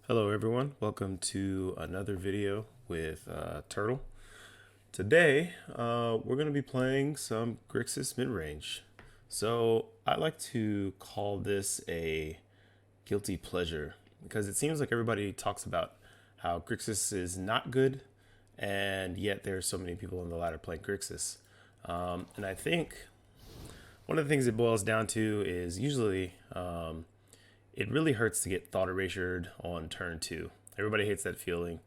Hello everyone, welcome to another video with Turtle. Today we're going to be playing some Grixis Midrange. So I like to call this a guilty pleasure because it seems like everybody talks about how Grixis is not good, and yet there are so many people on the ladder playing Grixis. And I think one of the things it boils down to is usually it really hurts to get thought erasured on turn two. Everybody hates that feeling.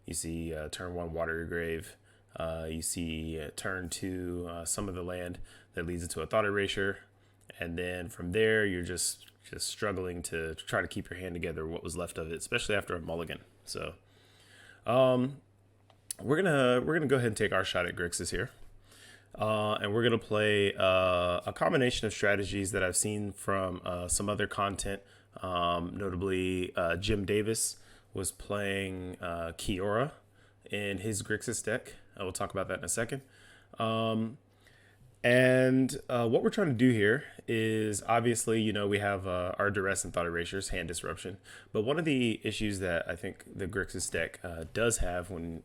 You see turn one water your grave. You see turn two some of the land that leads into a thought erasure, and then from there you're just struggling to try to keep your hand together what was left of it, especially after a mulligan. So we're gonna go ahead and take our shot at Grixis here. And we're going to play a combination of strategies that I've seen from some other content. Notably, Jim Davis was playing Kiora in his Grixis deck. I will talk about that in a second. And what we're trying to do here is obviously, we have our duress and thought erasures, hand disruption. But one of the issues that I think the Grixis deck does have when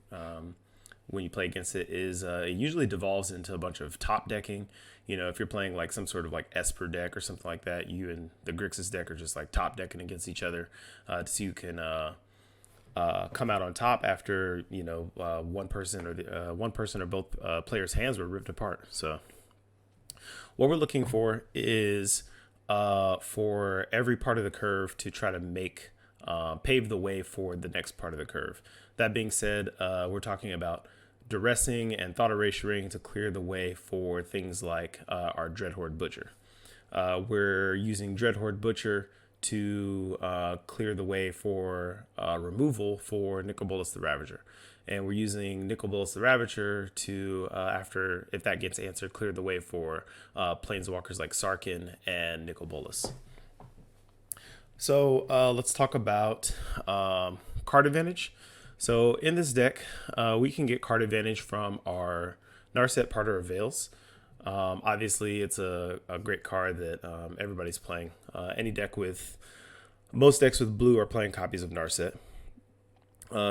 you play against it is it usually devolves into a bunch of top decking. If you're playing like some sort of like Esper deck or something like that, you and the Grixis deck are just like top decking against each other to see who can come out on top after one person or both players' hands were ripped apart. So what we're looking for is for every part of the curve to try to make pave the way for the next part of the curve. That being said, we're talking about duressing and thought erasuring to clear the way for things like our Dreadhorde Butcher. We're using Dreadhorde Butcher to clear the way for removal for Nicol the Ravager. And we're using Nicol the Ravager to, after, if that gets answered, clear the way for planeswalkers like Sarkhan and Nicol. So let's talk about card advantage. So in this deck, we can get card advantage from our Narset Parter of Veils. Obviously, it's a great card that everybody's playing. Most decks with blue are playing copies of Narset.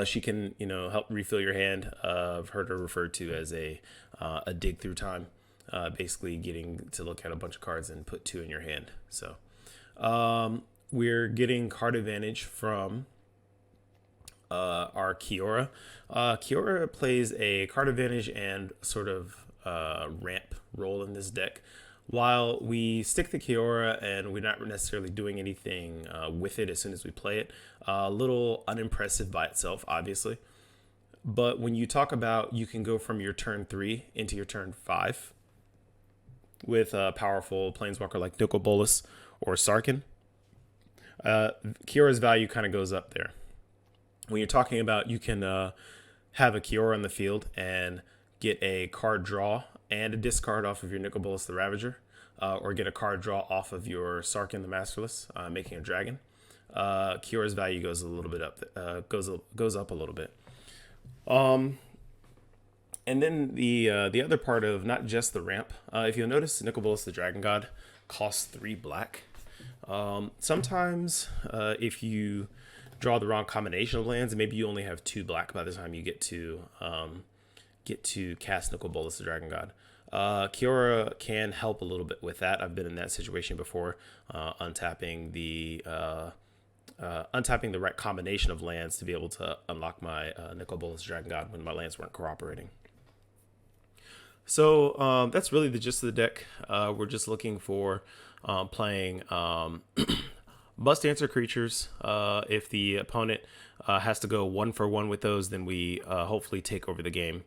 She can, help refill your hand. I've heard her referred to as a dig through time, basically getting to look at a bunch of cards and put two in your hand. So we're getting card advantage from our Kiora. Kiora plays a card advantage and sort of ramp role in this deck. While we stick the Kiora and we're not necessarily doing anything with it as soon as we play it, a little unimpressive by itself, obviously. But when you talk about you can go from your turn 3 into your turn 5 with a powerful planeswalker like Nicol or Sarkhan, Kiora's value kind of goes up there. When you're talking about you can have a Kiora in the field and get a card draw and a discard off of your Nicol the Ravager, or get a card draw off of your Sarkhan the Masterless, making a dragon, Kiora's value goes a little bit up, goes up a little bit. And then the other part of not just the ramp, if you'll notice, Nicol the Dragon God costs 3 black. Sometimes if you draw the wrong combination of lands, and maybe you only have 2 black by the time you get to cast Nicol the Dragon God. Kiora can help a little bit with that. I've been in that situation before, untapping the right combination of lands to be able to unlock my Nicol Dragon God when my lands weren't cooperating. So that's really the gist of the deck. We're just looking for playing must answer creatures. If the opponent has to go 1-for-1 with those, then we hopefully take over the game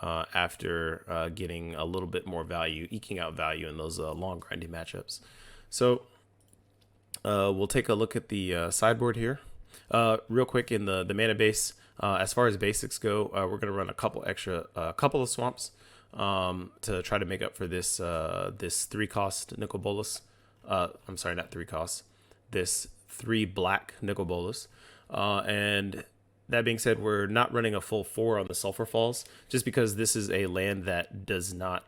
after getting a little bit more value, eking out value in those long grindy matchups. So we'll take a look at the sideboard here. Real quick in the mana base, as far as basics go, we're going to run a couple of swamps to try to make up for this 3-cost Nicol I'm sorry, not 3 costs. This 3 black Nicol and that being said, we're not running a full 4 on the Sulfur Falls, just because this is a land that does not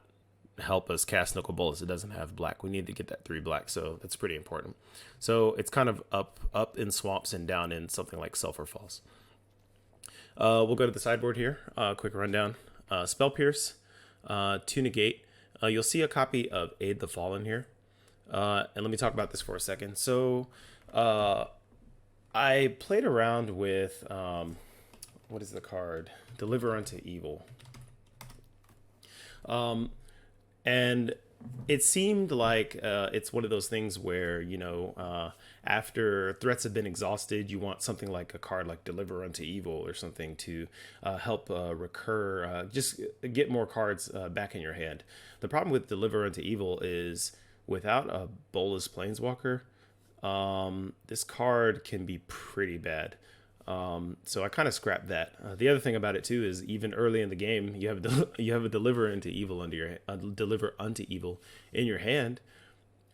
help us cast Nicol Bolas. It doesn't have black. We need to get that 3 black, so that's pretty important. So it's kind of up in swamps and down in something like Sulfur Falls. We'll go to the sideboard here. Quick rundown. Spell Pierce, 2 negate. You'll see a copy of Aid the Fallen here. And let me talk about this for a second. So I played around with, what is the card? Deliver Unto Evil. And it seemed like it's one of those things where, you know, after threats have been exhausted, you want something like a card like Deliver Unto Evil or something to help recur, just get more cards back in your hand. The problem with Deliver Unto Evil is without a Bolas Planeswalker, this card can be pretty bad. So I kind of scrapped that. The other thing about it too is even early in the game, you have a Deliver Unto Evil under your Deliver Unto Evil in your hand,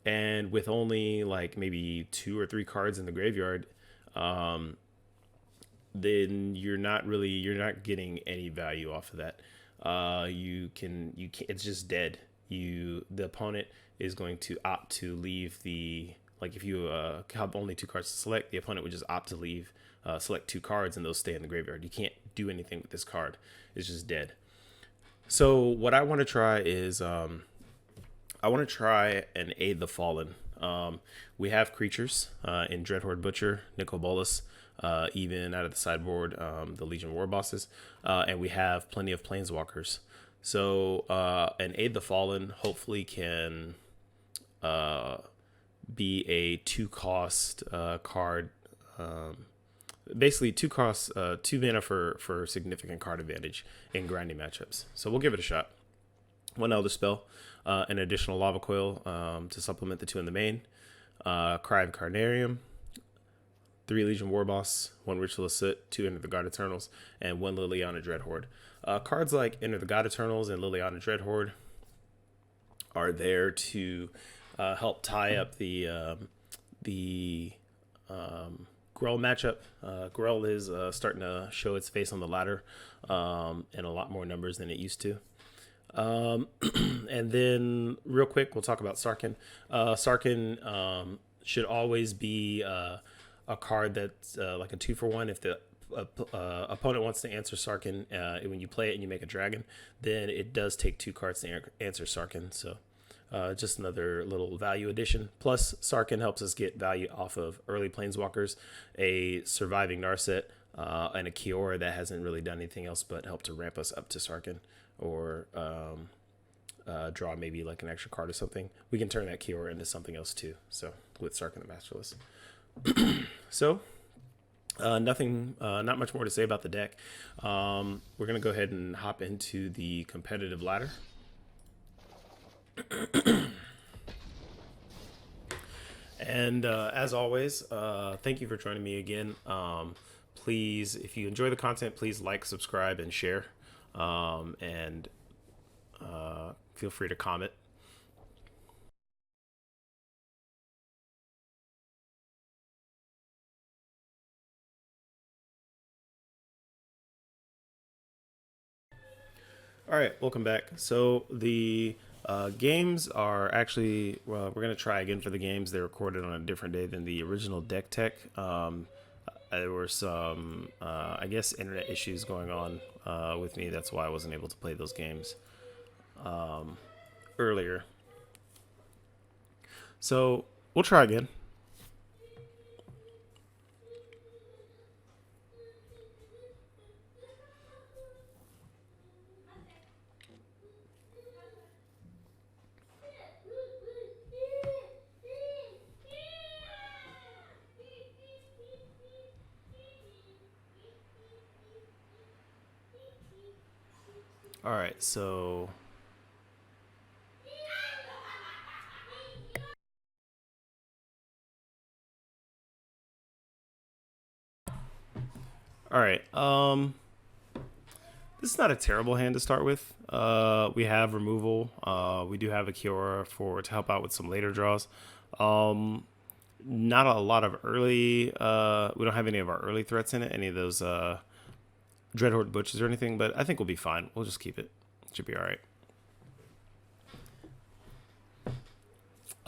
and with only like maybe 2 or 3 cards in the graveyard, then you're not getting any value off of that. You can it's just dead. The opponent is going to opt to leave the, like if you have only 2 cards to select, the opponent would just opt to leave. Select 2 cards and those stay in the graveyard. You can't do anything with this card. It's just dead. So what I want to try is I want to try and Aid the Fallen. We have creatures in Dreadhorde Butcher, Nicol Bolas, even out of the sideboard, the Legion War Bosses, and we have plenty of Planeswalkers. So an Aid the Fallen hopefully can be a 2-cost card. Basically 2 costs, 2 mana for significant card advantage in grinding matchups. So we'll give it a shot. 1 Elder Spell, an additional Lava Coil to supplement the 2 in the main. Cry of Carnarium, 3 Legion Warboss, 1 Ritual Soot, 2 Enter the God Eternals, and 1 Liliana Dreadhorde. Cards like Enter the God Eternals and Liliana Dreadhorde are there to help tie up the Grell matchup. Grell is starting to show its face on the ladder in a lot more numbers than it used to. And then real quick, we'll talk about Sarkhan. Sarkhan should always be a card that's like a 2-for-1. If the opponent wants to answer Sarkhan, when you play it and you make a dragon, then it does take 2 cards to answer Sarkhan. So just another little value addition. Plus, Sarkhan helps us get value off of early Planeswalkers, a surviving Narset, and a Kiora that hasn't really done anything else but help to ramp us up to Sarkhan, or draw maybe like an extra card or something. We can turn that Kiora into something else too. So with Sarkhan the Masterless. So not much more to say about the deck. We're gonna go ahead and hop into the competitive ladder. And as always, thank you for joining me again. Please, if you enjoy the content, please like, subscribe, and share. And feel free to comment. All right, welcome back. So the games are actually, well, we're going to try again for the games. They're recorded on a different day than the original deck tech. There were some, I guess, internet issues going on with me. That's why I wasn't able to play those games earlier. So we'll try again. All right, so all right, this is not a terrible hand to start with. We have removal. We do have a Kiora to help out with some later draws. Not a lot of early. We don't have any of our early threats in it. Any of those Dreadhorde Butchers or anything, but I think we'll be fine. We'll just keep it. Should be all right.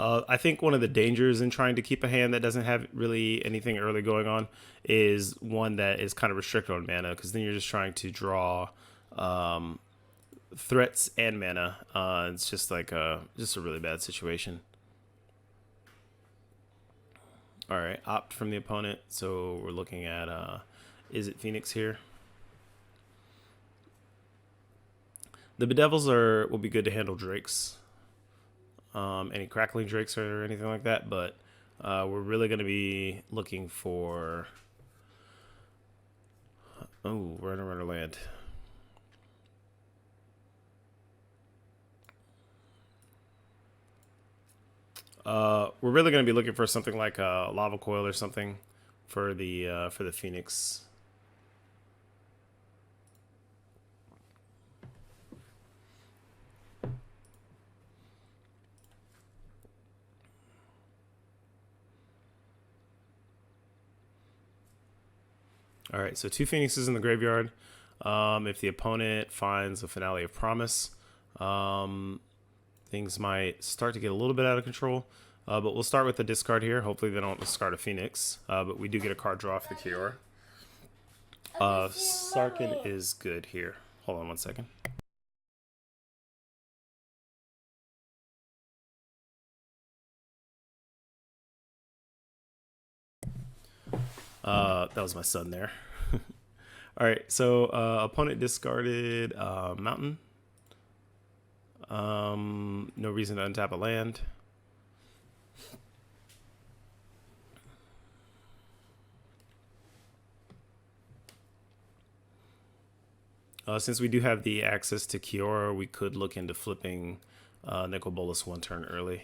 I think one of the dangers in trying to keep a hand that doesn't have really anything early going on is one that is kind of restricted on mana, because then you're just trying to draw threats and mana. It's just like just a really bad situation. All right, opt from the opponent. So we're looking at is it Phoenix here? The Bedevils will be good to handle Drakes. Any crackling Drakes or anything like that, but we're really going to be looking for runner land. We're really going to be looking for something like a lava coil or something for the Phoenix. All right, so 2 Phoenixes in the graveyard. If the opponent finds a Finale of Promise, things might start to get a little bit out of control. But we'll start with the discard here. Hopefully they don't discard a Phoenix. But we do get a card draw for the Kiora. Sarkin is good here. Hold on one second. That was my son there. All right, so opponent discarded Mountain. No reason to untap a land. Since we do have the access to Kiora, we could look into flipping Nicol Bolas 1 turn early.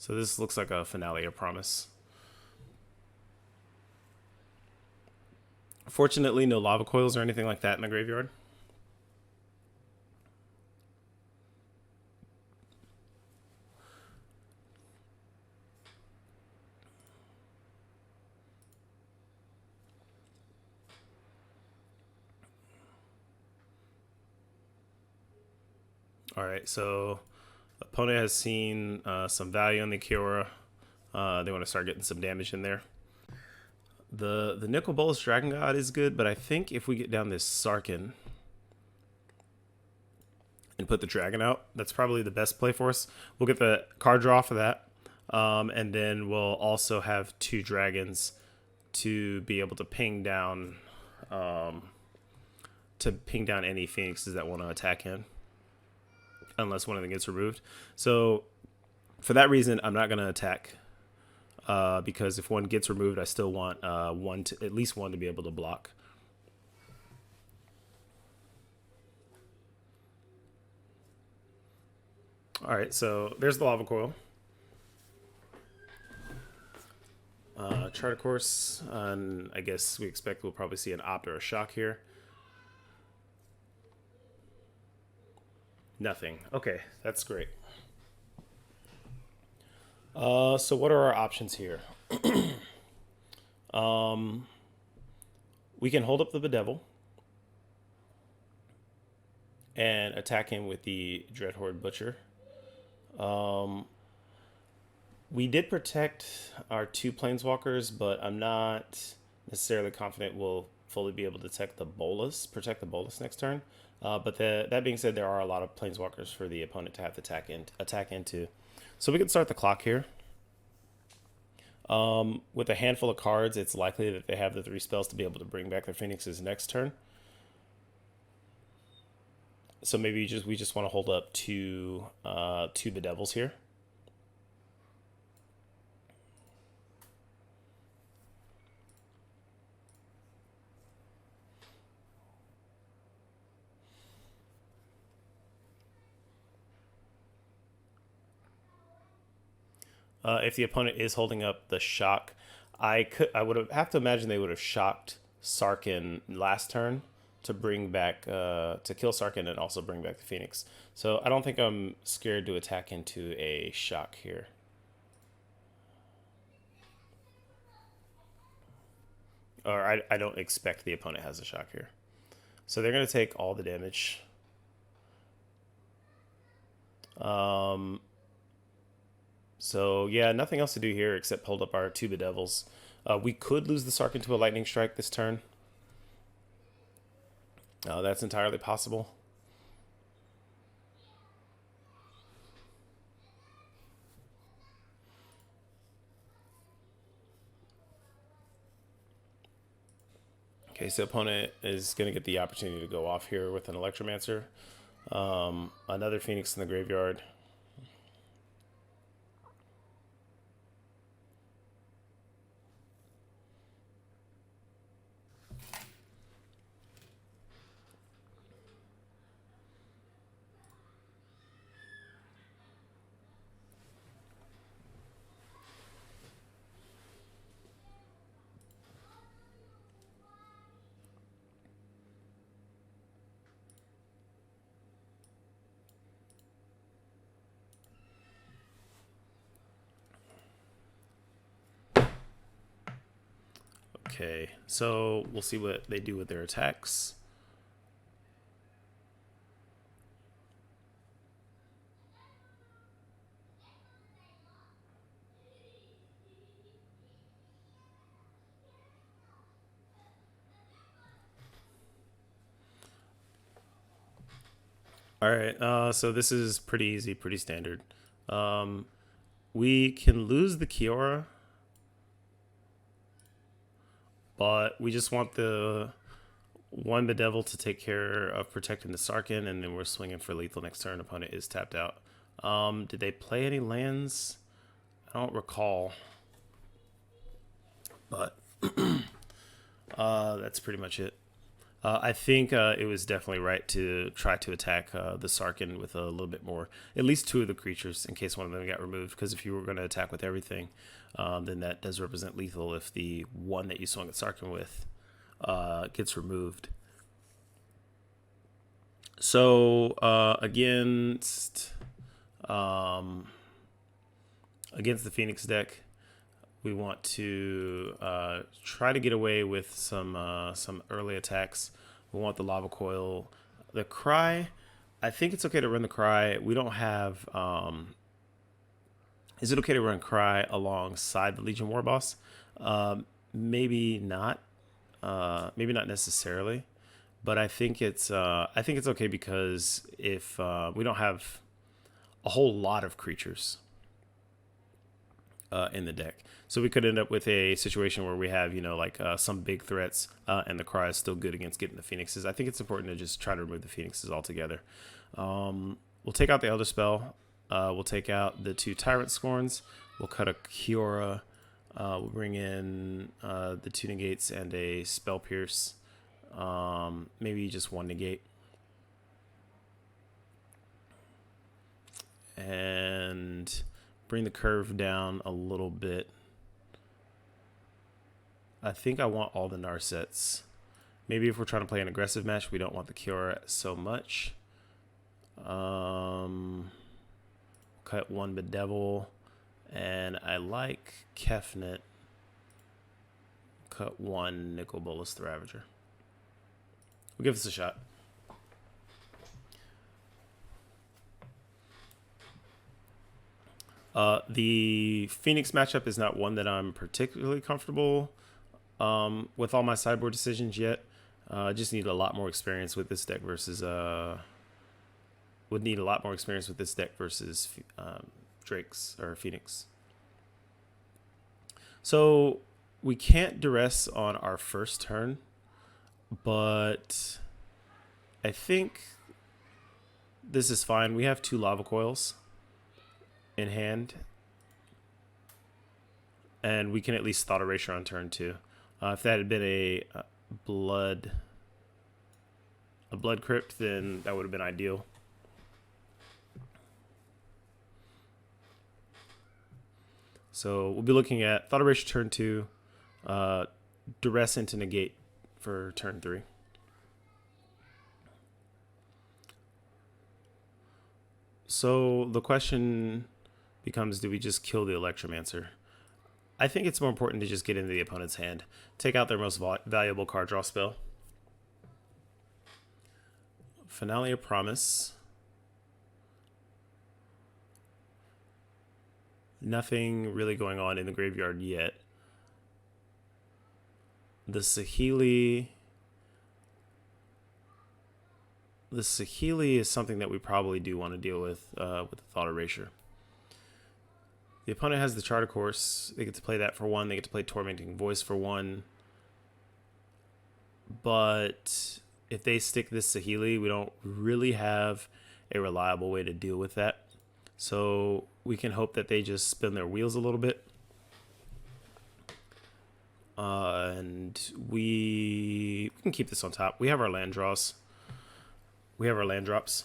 So this looks like a Finale of Promise. Fortunately, no lava coils or anything like that in the graveyard. All right, so opponent has seen some value in the Kiora. They want to start getting some damage in there. The Nicol Bolas Dragon God is good, but I think if we get down this Sarkin and put the dragon out, that's probably the best play for us. We'll get the card draw for that, and then we'll also have 2 dragons to be able to ping down any Phoenixes that want to attack him, unless one of them gets removed. So for that reason, I'm not going to attack, because if one gets removed, I still want at least one to be able to block. All right, so there's the lava coil. Chart of course, and I guess we expect we'll probably see an opt or a shock here. Nothing. Okay, that's great. So what are our options here? We can hold up the Bedevil and attack him with the Dreadhorde Butcher. We did protect our 2 Planeswalkers, but I'm not necessarily confident we'll fully be able to protect the Bolas next turn. But that being said, there are a lot of Planeswalkers for the opponent to have to attack into. So we can start the clock here. With a handful of cards, it's likely that they have the 3 spells to be able to bring back their Phoenixes next turn. So maybe we just want to hold up 2 Bedevils here. If the opponent is holding up the shock, I would have to imagine they would have shocked Sarkin last turn to bring back to kill Sarkin and also bring back the Phoenix. So I don't think I'm scared to attack into a shock here. or I don't expect the opponent has a shock here. So they're going to take all the damage. So yeah, nothing else to do here except hold up our two bedevils. We could lose the Sark into a lightning strike this turn. That's entirely possible. Okay, so opponent is going to get the opportunity to go off here with an Electromancer. Another Phoenix in the graveyard. Okay, so we'll see what they do with their attacks. All right, so this is pretty easy, pretty standard. We can lose the Kiora, but we just want the one Bedevil to take care of protecting the Sarkin, and then we're swinging for lethal next turn. Opponent is tapped out. Did they play any lands? I don't recall, but that's pretty much it. I think it was definitely right to try to attack the Sarkin with a little bit more, at least two of the creatures, in case one of them got removed. Because if you were going to attack with everything, then that does represent lethal if the one that you swung at Sarkin with gets removed. So against the Phoenix deck, we want to try to get away with some early attacks. We want the Lava Coil. The Cry, I think it's okay to run the Cry. We don't have... is it okay to run Cry alongside the Legion War Boss? Maybe not. Maybe not necessarily. But I think it's okay because if we don't have a whole lot of creatures in the deck. So we could end up with a situation where we have, some big threats, and the Cry is still good against getting the Phoenixes. I think it's important to just try to remove the Phoenixes altogether. We'll take out the Elder Spell. We'll take out the two Tyrant Scorns. We'll cut a Kiora. We'll bring in the two Negates and a Spell Pierce. Maybe just one Negate. And bring the curve down a little bit. I think I want all the Narsets. Maybe if we're trying to play an aggressive match, we don't want the Kiora so much. Cut one Bedevil. And I like Kefnet. Cut one Nicol Bolas the Ravager. We'll give this a shot. The Phoenix matchup is not one that I'm particularly comfortable with all my sideboard decisions yet. I just need a lot more experience with this deck versus Drake's or Phoenix. So we can't duress on our first turn, but I think this is fine. We have two Lava Coils in hand, and we can at least Thought Erasure on turn 2. If that had been a blood crypt, then that would have been ideal. So we'll be looking at Thought Erasure turn 2, Duress into Negate for turn 3. So the question becomes, do we just kill the Electromancer? I think it's more important to just get into the opponent's hand. Take out their most valuable card draw spell. Finale of Promise. Nothing really going on in the graveyard yet. The Saheeli. The Saheeli is something that we probably do want to deal with the Thought Erasure. The opponent has the Charter Course. They get to play that for 1. They get to play Tormenting Voice for 1. But if they stick this Saheeli, we don't really have a reliable way to deal with that. So we can hope that they just spin their wheels a little bit. And we can keep this on top. We have our land draws. We have our land drops.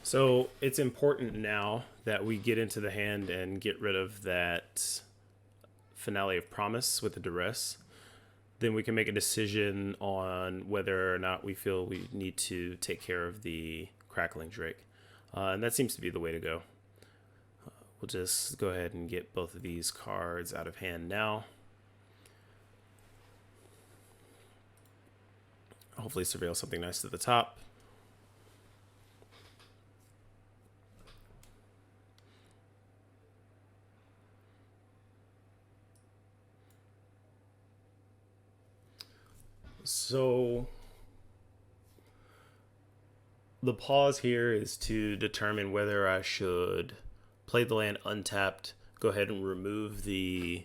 So it's important now that we get into the hand and get rid of that Finale of Promise with the Duress. Then we can make a decision on whether or not we feel we need to take care of the Crackling Drake. And that seems to be the way to go. We'll just go ahead and get both of these cards out of hand now. Hopefully surveil something nice to the top. So the pause here is to determine whether I should play the land untapped, go ahead and remove the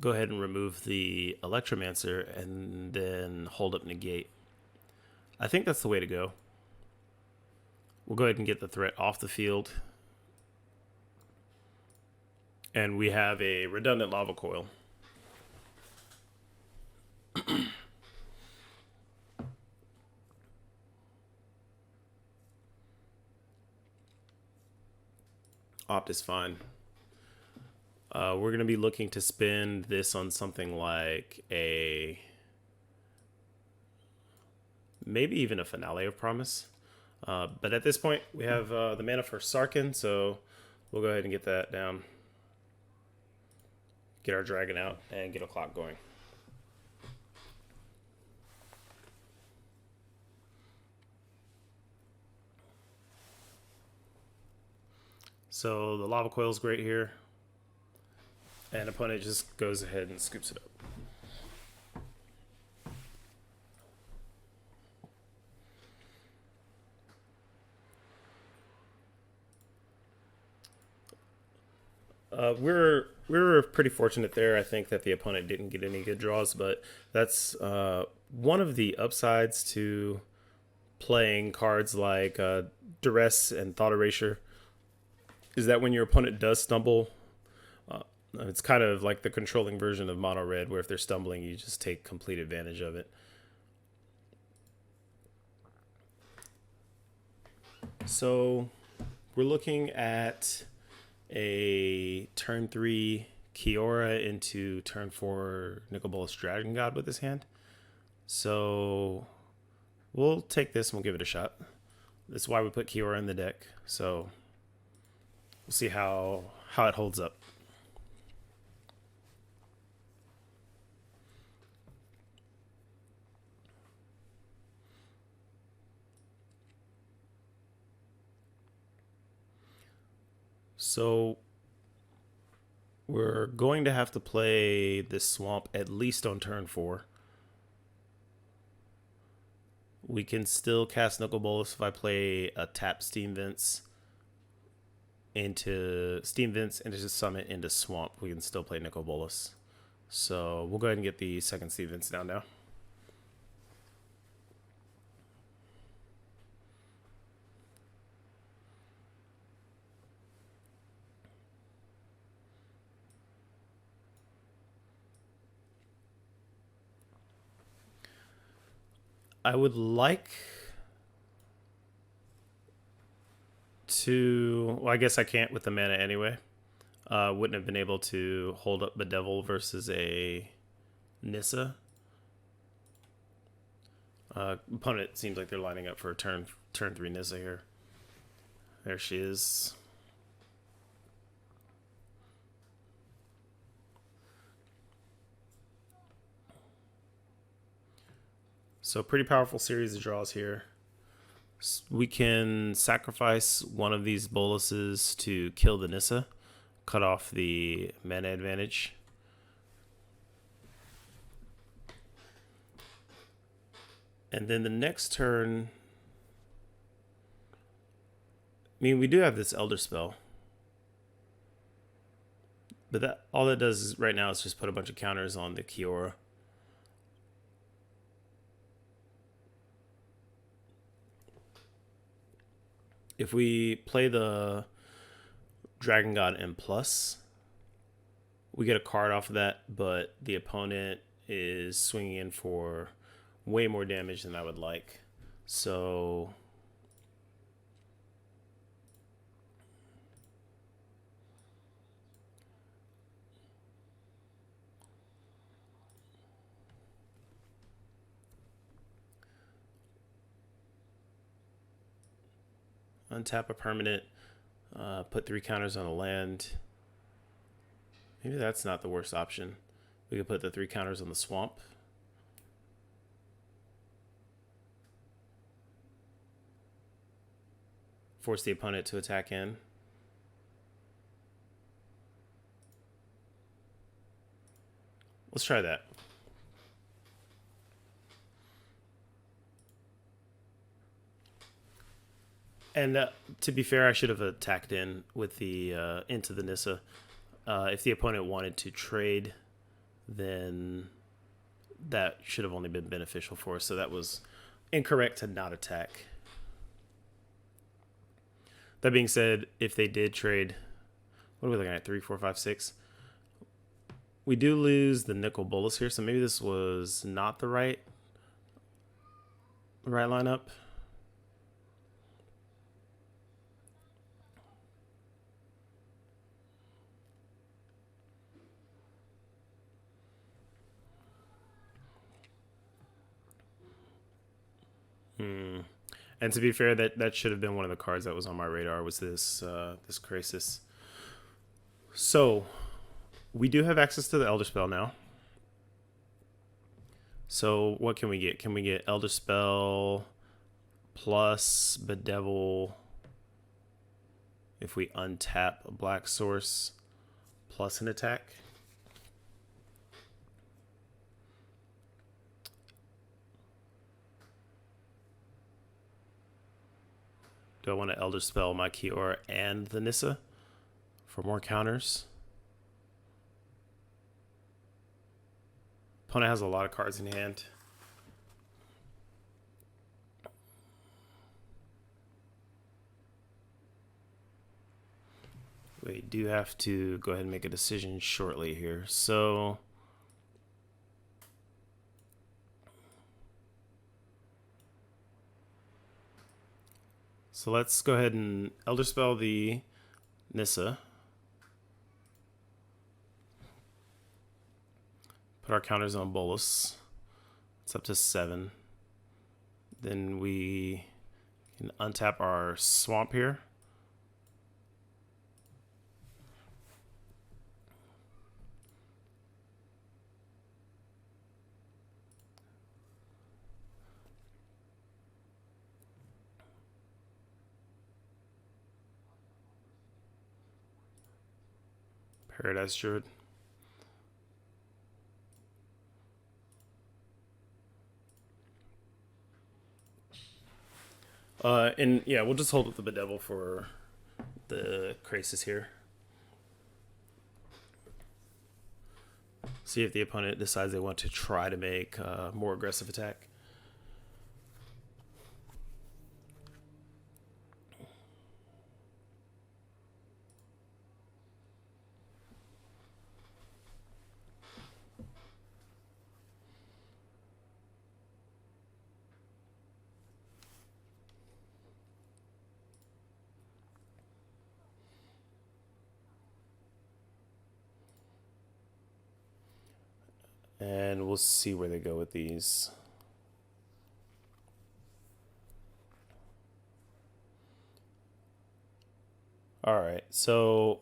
Electromancer, and then hold up negate. I think that's the way to go. We'll go ahead and get the threat off the field. And we have a redundant Lava Coil. Opt is fine. We're going to be looking to spend this on something like maybe even a Finale of Promise. But at this point, we have the mana for Sarkhan, so we'll go ahead and get that down. Get our dragon out and get a clock going. So the Lava Coil is great here. And opponent just goes ahead and scoops it up. We're pretty fortunate there. I think that the opponent didn't get any good draws, but that's one of the upsides to playing cards like Duress and Thought Erasure, is that when your opponent does stumble, it's kind of like the controlling version of Mono Red, where if they're stumbling, you just take complete advantage of it. So we're looking at a turn 3 Kiora into turn 4 Nicol Bolas Dragon God with his hand. So we'll take this and we'll give it a shot. That's why we put Kiora in the deck. So we'll see how it holds up. So we're going to have to play this swamp at least on turn 4. We can still cast Nicol Bolas if I play a tap Steam Vents into Summit into Swamp. We can still play Nicol Bolas. So we'll go ahead and get the second Steam Vents down now. I would like to... Well, I guess I can't with the mana anyway. Wouldn't have been able to hold up Bedevil versus a Nissa. Opponent seems like they're lining up for a turn 3 Nissa here. There she is. So pretty powerful series of draws here. We can sacrifice one of these boluses to kill the Nissa, cut off the mana advantage. And then the next turn, I mean, we do have this Elder Spell, but that all that does is right now is just put a bunch of counters on the Kiora. If we play the Dragon God M+, we get a card off of that, but the opponent is swinging in for way more damage than I would like. So untap a permanent, put 3 counters on a land. Maybe that's not the worst option. We could put the 3 counters on the swamp. Force the opponent to attack in. Let's try that. And to be fair, I should have attacked in with the into the Nissa. If the opponent wanted to trade, then that should have only been beneficial for us. So that was incorrect to not attack. That being said, if they did trade, what are we looking at? 3, 4, 5, 6. We do lose the nickel bolus here, so maybe this was not the right lineup. And to be fair, that should have been one of the cards that was on my radar, was this this Grixis. So we do have access to the Elder Spell now. So what can we get? Can we get Elder Spell plus Bedevil if we untap a black source plus an attack? Do I want to Elder Spell my Kiora and the Nissa for more counters? Opponent has a lot of cards in hand. We do have to go ahead and make a decision shortly here. So let's go ahead and Elder Spell the Nissa. Put our counters on Bolus. It's up to 7. Then we can untap our swamp here. Paradise Druid. And yeah, we'll just hold with the Bedevil for the Grixis here. See if the opponent decides they want to try to make a more aggressive attack. And we'll see where they go with these. All right, so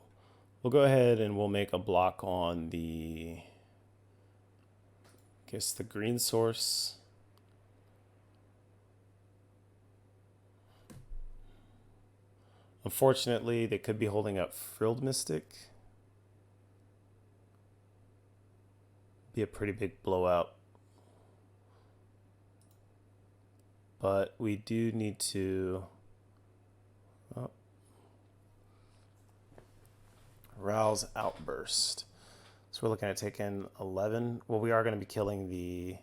we'll go ahead and we'll make a block on the, I guess, the green source. Unfortunately, they could be holding up Frilled Mystic. Be a pretty big blowout. But we do need to rouse Outburst. So we're looking at taking 11. Well, we are going to be killing the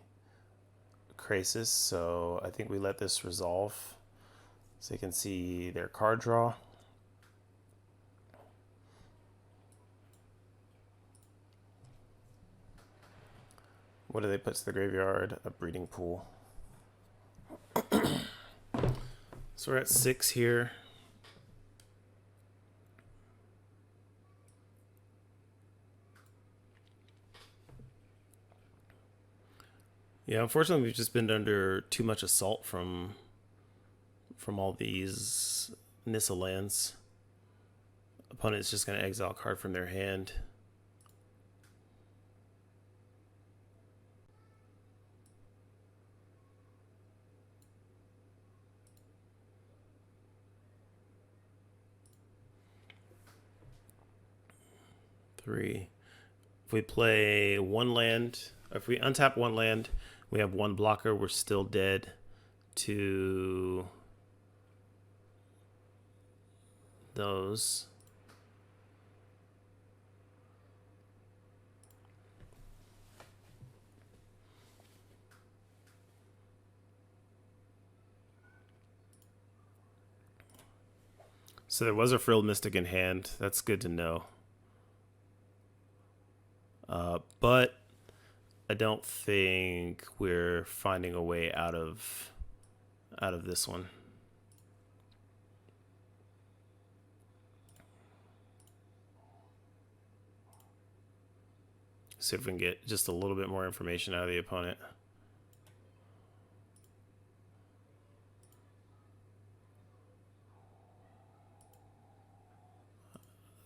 Grixis, so I think we let this resolve so you can see their card draw. What do they put to the graveyard? A breeding pool. So we're at 6 here. Yeah, unfortunately, we've just been under too much assault from all these Nissa lands. Opponent's just going to exile a card from their hand. Three. If we play one land, if we untap one land, we have one blocker, we're still dead to those. So there was a Frilled Mystic in hand. That's good to know. But I don't think we're finding a way out of this one. See if we can get just a little bit more information out of the opponent.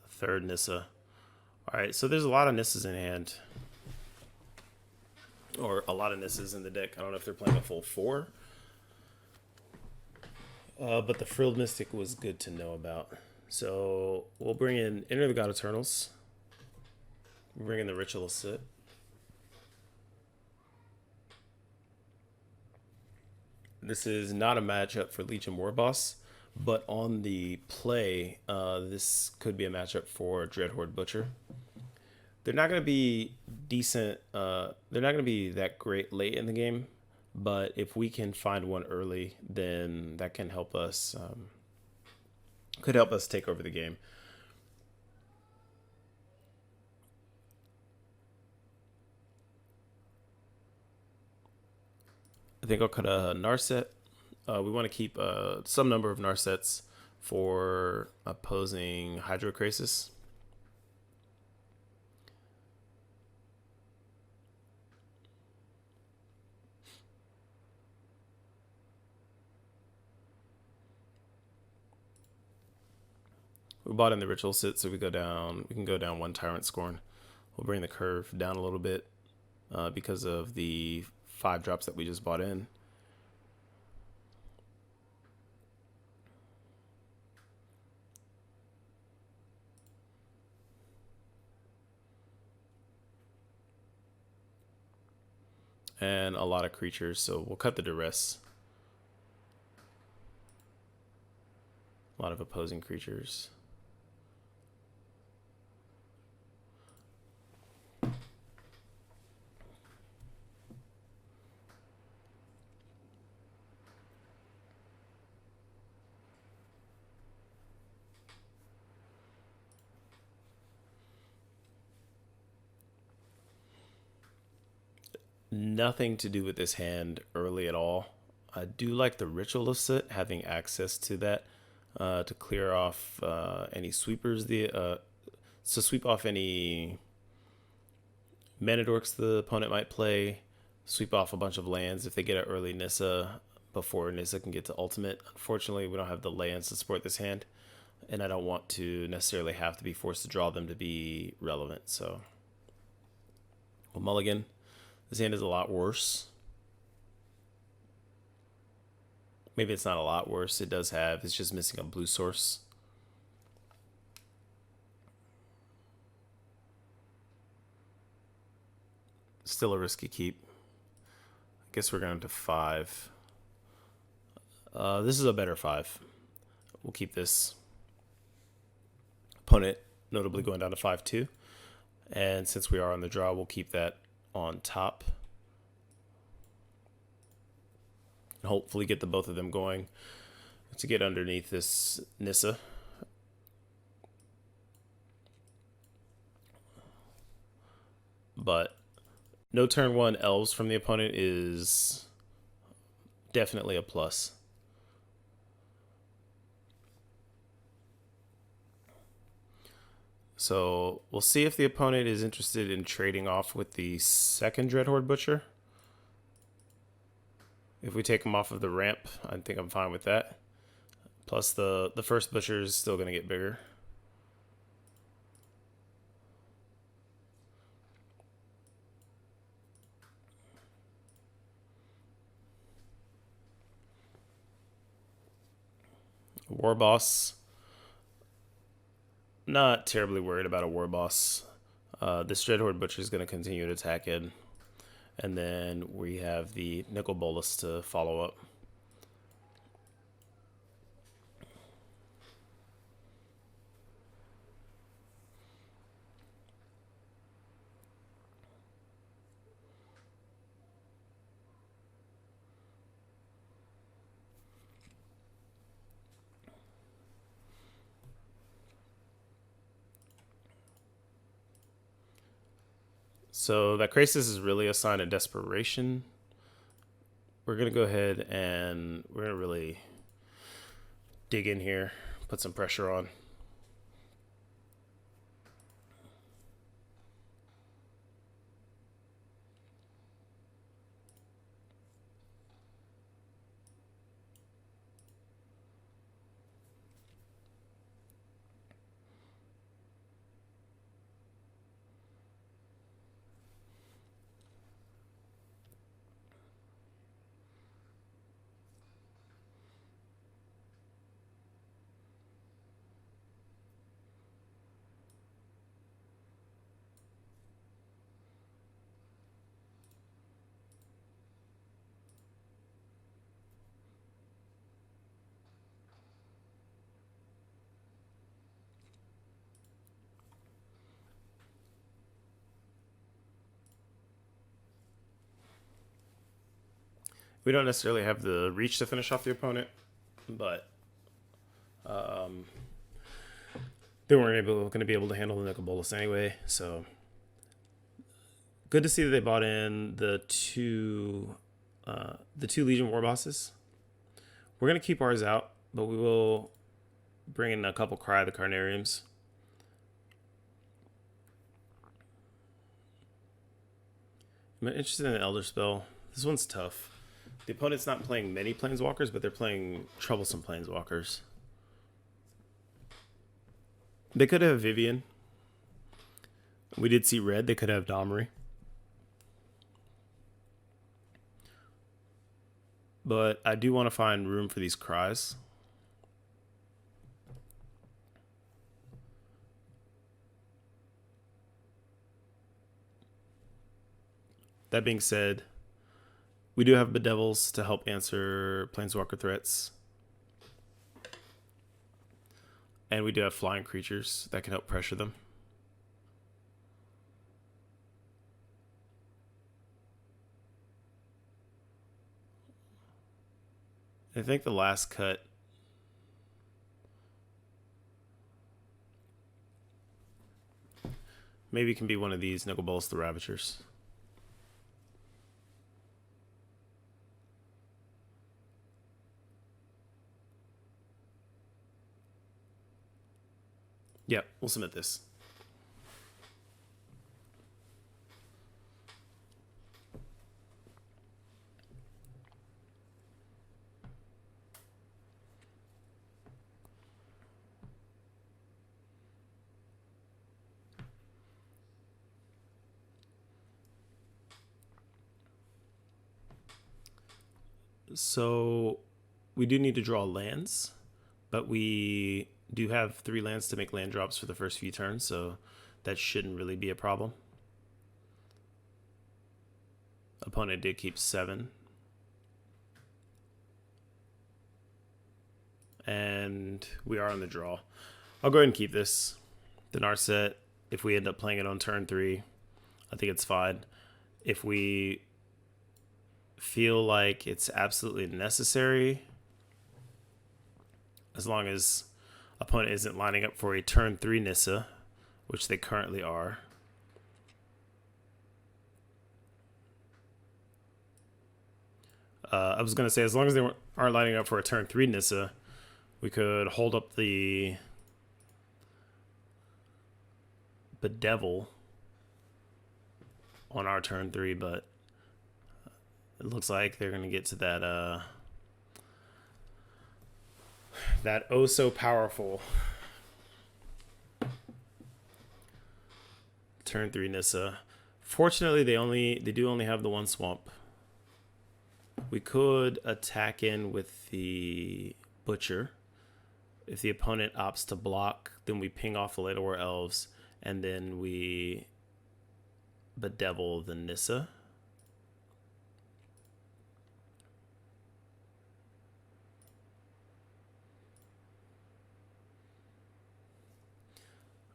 Third Nissa. All right, so there's a lot of Nissas in hand. Or a lot of Nissas in the deck. I don't know if they're playing a full 4. But the Frilled Mystic was good to know about. So we'll bring in Enter the God Eternals. Bring in the Ritual Sit. This is not a matchup for Legion Warboss, but on the play, this could be a matchup for Dreadhorde Butcher. They're not going to be decent. They're not going to be that great late in the game, but if we can find one early, then that can help us. Could help us take over the game. I think I'll cut a Narset. We want to keep some number of Narsets for opposing Hydro Grixis. We bought in the Ritual Sit, so we go down. We can go down one Tyrant Scorn. We'll bring the curve down a little bit because of the 5 drops that we just bought in. And a lot of creatures, so we'll cut the Duress. A lot of opposing creatures. Nothing to do with this hand early at all. I do like the Ritual of Sit, having access to that to clear off any sweepers. To sweep off any Mana Dorks the opponent might play, sweep off a bunch of lands if they get an early Nissa before Nissa can get to ultimate. Unfortunately, we don't have the lands to support this hand, and I don't want to necessarily have to be forced to draw them to be relevant. So we'll mulligan. This hand is a lot worse. Maybe it's not a lot worse. It does have, it's just missing a blue source. Still a risky keep. I guess we're going to 5. This is a better 5. We'll keep this. Opponent notably going down to 5-2. And since we are on the draw, we'll keep that on top. And hopefully get the both of them going to get underneath this Nissa. But no turn 1 elves from the opponent is definitely a plus. So we'll see if the opponent is interested in trading off with the second Dreadhorde Butcher. If we take him off of the ramp, I think I'm fine with that. Plus the first Butcher is still going to get bigger. War Boss. Not terribly worried about a War Boss. This Dreadhorde Butcher is going to continue to attack in. And then we have the Nicol Bolas to follow up. So that crisis is really a sign of desperation. We're going to go ahead and we're going to really dig in here, put some pressure on. We don't necessarily have the reach to finish off the opponent, but they weren't going to be able to handle the Nicol Bolas anyway. So good to see that they bought in the two Legion War Bosses. We're going to keep ours out, but we will bring in a couple Cry the Carnariums. I'm interested in an Elder Spell. This one's tough. The opponent's not playing many Planeswalkers, but they're playing troublesome Planeswalkers. They could have Vivian. We did see red. They could have Domri. But I do want to find room for these Cries. That being said, we do have Bedevils to help answer Planeswalker threats. And we do have flying creatures that can help pressure them. I think the last cut maybe can be one of these Nicol Bolas the Ravagers. Yeah, we'll submit this. So we do need to draw lands, but we do have 3 lands to make land drops for the first few turns, so that shouldn't really be a problem. Opponent did keep 7. And we are on the draw. I'll go ahead and keep this. The Narset, if we end up playing it on turn 3, I think it's fine. If we feel like it's absolutely necessary, as long as opponent isn't lining up for a turn 3 Nissa, which they currently are. I was going to say, as long as they aren't lining up for a turn 3 Nissa, we could hold up the Bedevil on our turn 3, but it looks like they're going to get to that oh so powerful turn 3 Nissa. Fortunately, they do only have the 1 swamp. We could attack in with the Butcher. If the opponent opts to block, then we ping off the Later War Elves, and then we Bedevil the Nissa.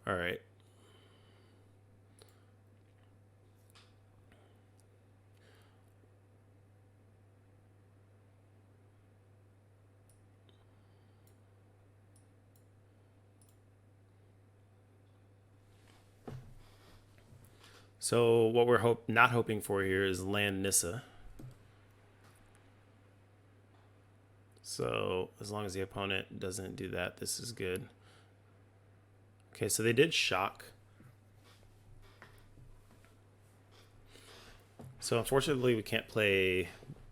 All right. So what we're not hoping for here is land Nissa. So as long as the opponent doesn't do that, this is good. Okay, so they did shock. So unfortunately,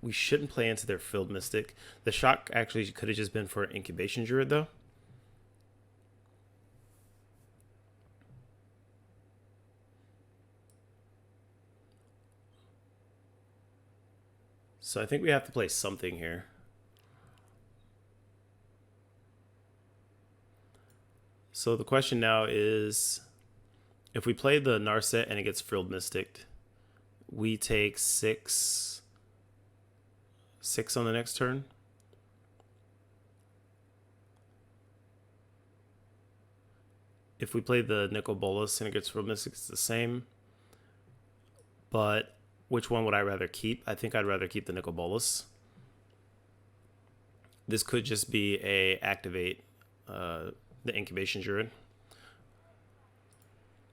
we shouldn't play into their Field Mystic. The shock actually could have just been for an Incubation Druid, though. So I think we have to play something here. So the question now is, if we play the Narset and it gets Frilled Mystic, we take 6 on the next turn. If we play the Nicol Bolas and it gets Frilled Mystic, it's the same. But which one would I rather keep? I think I'd rather keep the Nicol Bolas. This could just be a activate the Incubation Druid.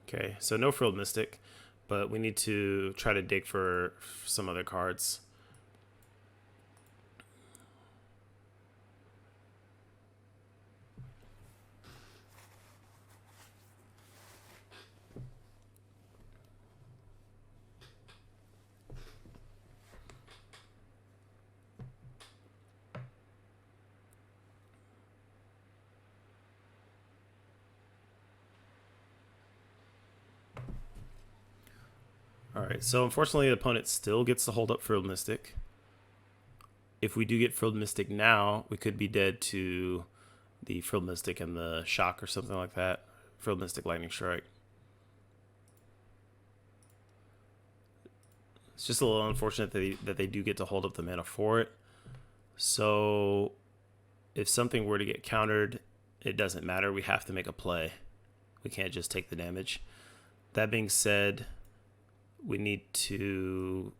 Okay, so no Frilled Mystic, but we need to try to dig for some other cards. Alright, so unfortunately the opponent still gets to hold up Frilled Mystic. If we do get Frilled Mystic now, we could be dead to the Frilled Mystic and the Shock or something like that. Frilled Mystic Lightning Strike. It's just a little unfortunate that they do get to hold up the mana for it. So if something were to get countered, it doesn't matter. We have to make a play. We can't just take the damage. That being said, we need to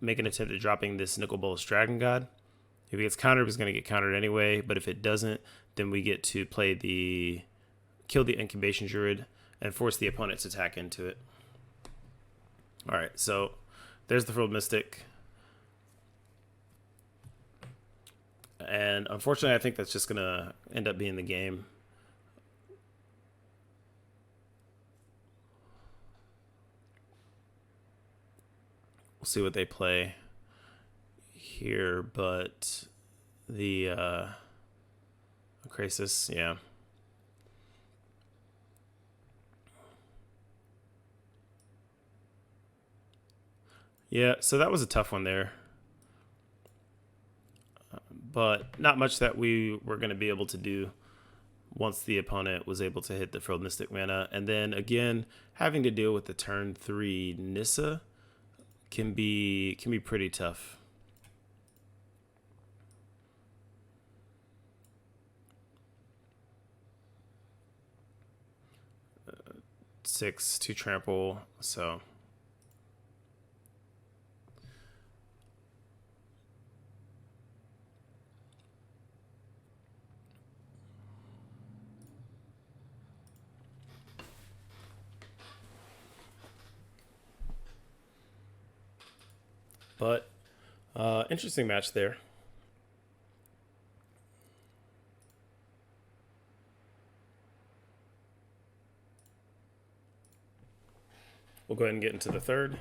make an attempt at dropping this Nicol Bolas Dragon God. If it gets countered, it's going to get countered anyway. But if it doesn't, then we get to kill the Incubation Druid and force the opponent to attack into it. All right, so there's the Frilled Mystic. And unfortunately, I think that's just going to end up being the game. We'll see what they play here, but the Grixis, yeah. Yeah, so that was a tough one there. but not much that we were going to be able to do once the opponent was able to hit the Frilled Mystic mana. And then again, having to deal with the turn 3 Nissa can be pretty tough. Six to trample, so but interesting match there. We'll go ahead and get into the third.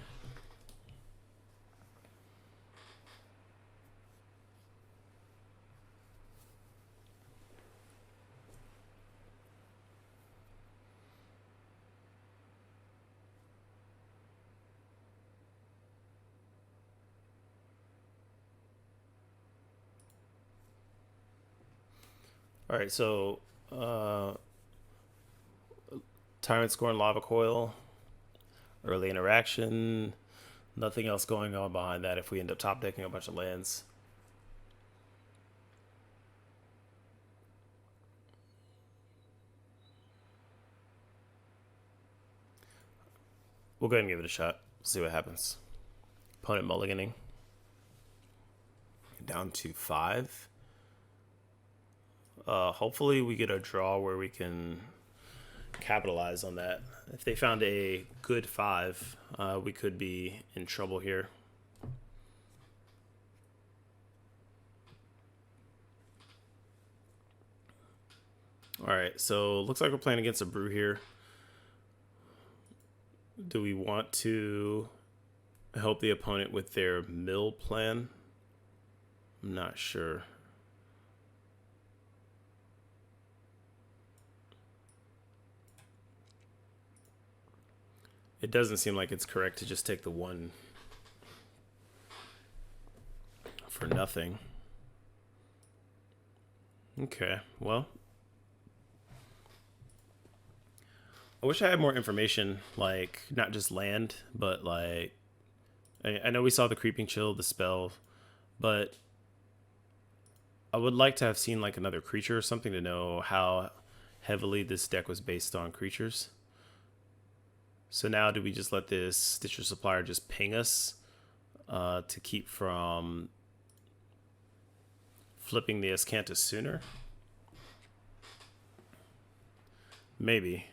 All right, so Tyrant scoring Lava Coil, early interaction, nothing else going on behind that if we end up top decking a bunch of lands. We'll go ahead and give it a shot. See what happens. Opponent mulliganing. Down to 5. Hopefully we get a draw where we can capitalize on that. If they found a good 5, we could be in trouble here. Alright, so looks like we're playing against a brew here. Do we want to help the opponent with their mill plan? I'm not sure. It doesn't seem like it's correct to just take the 1 for nothing. Okay, well, I wish I had more information, like not just land, but like I know we saw the Creeping Chill, the spell, but I would like to have seen like another creature or something to know how heavily this deck was based on creatures. So now do we just let this Stitcher Supplier just ping us to keep from flipping the Azcanta sooner? Maybe.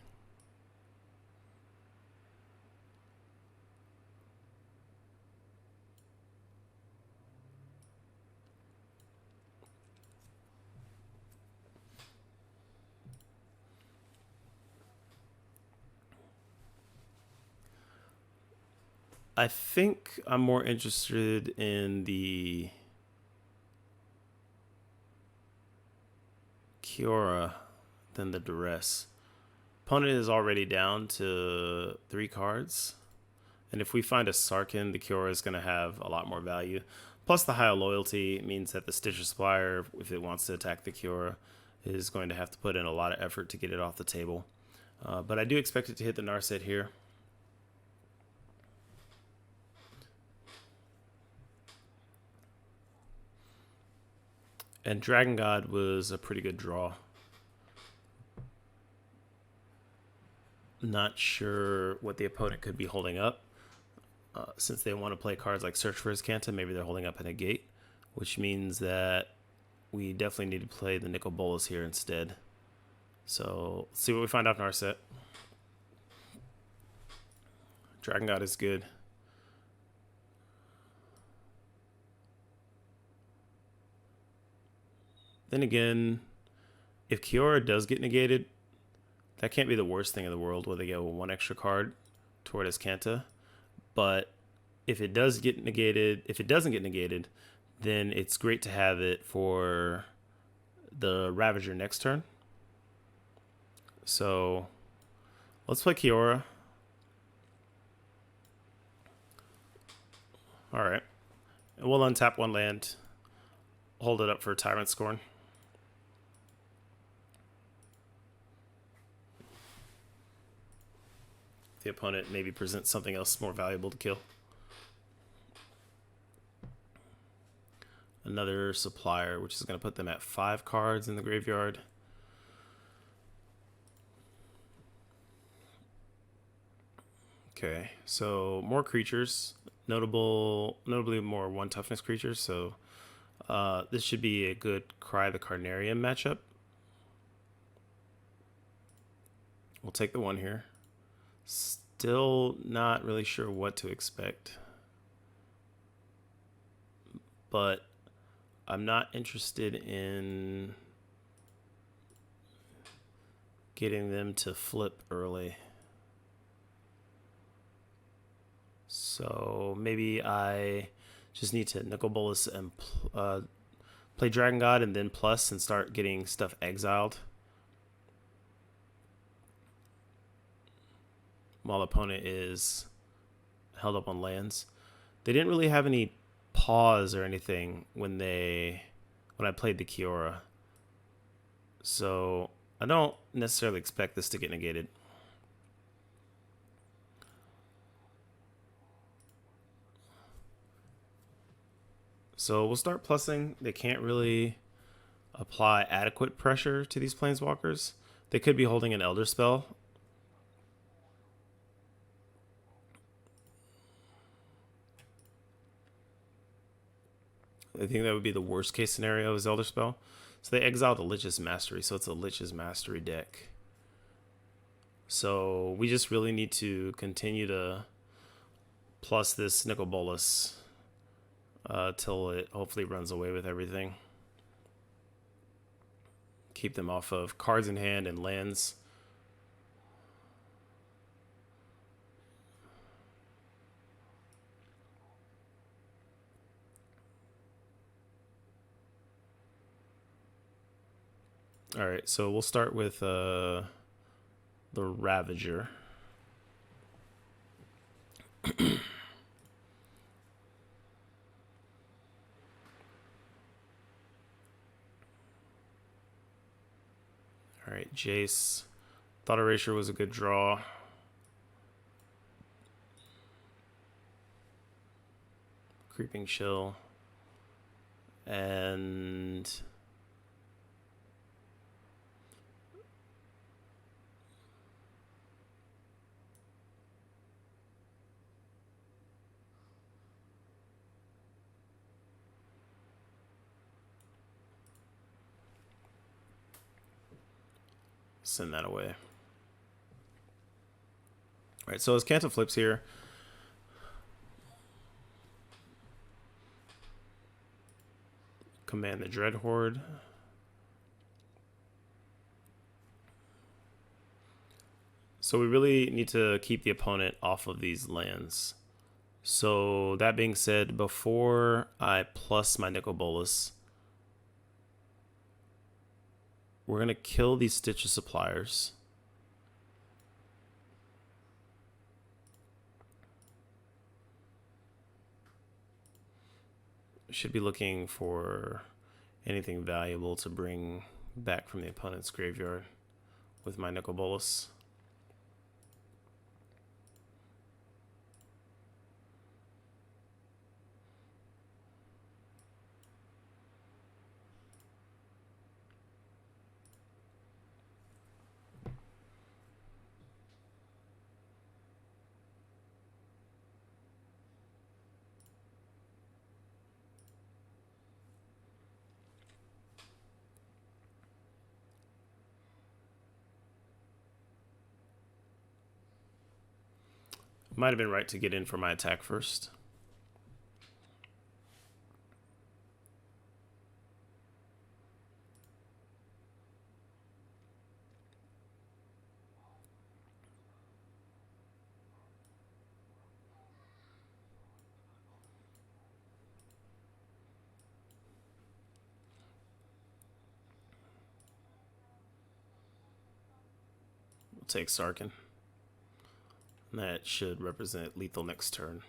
I think I'm more interested in the Kiora than the Duress. Opponent is already down to 3 cards. And if we find a Sarkin, the Kiora is going to have a lot more value. Plus the higher loyalty means that the Stitcher Supplier, if it wants to attack the Kiora, is going to have to put in a lot of effort to get it off the table. But I do expect it to hit the Narset here. And Dragon God was a pretty good draw. Not sure what the opponent could be holding up. Since they want to play cards like Search for Azcanta, maybe they're holding up a Negate, which means that we definitely need to play the Nicol Bolas here instead. So let's see what we find out in our set. Dragon God is good. Then again, if Kiora does get negated, that can't be the worst thing in the world where they get 1 extra card toward Azcanta. But if it does get negated, if it doesn't get negated, then it's great to have it for the Ravager next turn. So let's play Kiora. All right. And we'll untap 1 land. hold it up for Tyrant Scorn. The opponent maybe presents something else more valuable to kill. Another supplier, which is going to put them at 5 cards in the graveyard. Okay, so more creatures, notably more 1 toughness creatures. So this should be a good Cry the Carnarium matchup. We'll take the 1 here. Still not really sure what to expect, but I'm not interested in getting them to flip early. So maybe I just need to Nicol Bolas and play Dragon God and then plus and start getting stuff exiled. While the opponent is held up on lands. They didn't really have any pause or anything when I played the Kiora. So I don't necessarily expect this to get negated. So we'll start plussing. They can't really apply adequate pressure to these Planeswalkers. They could be holding an Elder Spell. I think that would be the worst case scenario is Elder Spell. So they exiled the Lich's Mastery, so it's a Lich's Mastery deck. So we just really need to continue to plus this Nicol Bolas till it hopefully runs away with everything. Keep them off of cards in hand and lands. All right, so we'll start with the Ravager. All right, Jace. Thought Erasure was a good draw. Creeping Chill. And send that away. All right, so as Kanto flips here, command the Dread Horde. So we really need to keep the opponent off of these lands. So that being said, before I plus my Nicol Bolas, we're going to kill these Stitch of Suppliers. Should be looking for anything valuable to bring back from the opponent's graveyard with my Nicol Bolas. Might have been right to get in for my attack first. We'll take Sarkin. That should represent lethal next turn.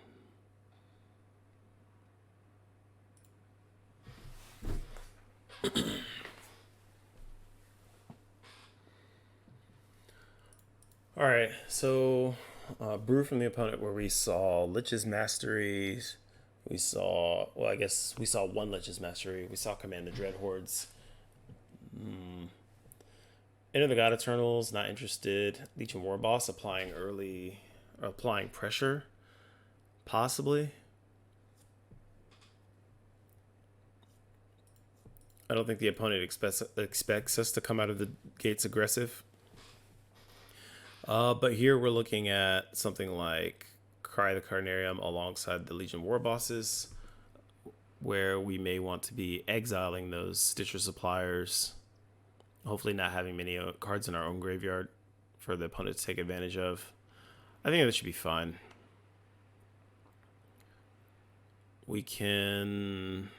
All right, so brew from the opponent where we saw Lich's Masteries. We saw, well, I guess we saw one Lich's Mastery. We saw Command the Dread Hordes. Enter the God Eternals, not interested. Legion War Boss applying early, applying pressure, possibly. I don't think the opponent expects us to come out of the gates aggressive. But here we're looking at something like Cry the Carnarium alongside the Legion War Bosses, where we may want to be exiling those Stitcher Suppliers, hopefully not having many cards in our own graveyard for the opponent to take advantage of. I think that should be fine. We can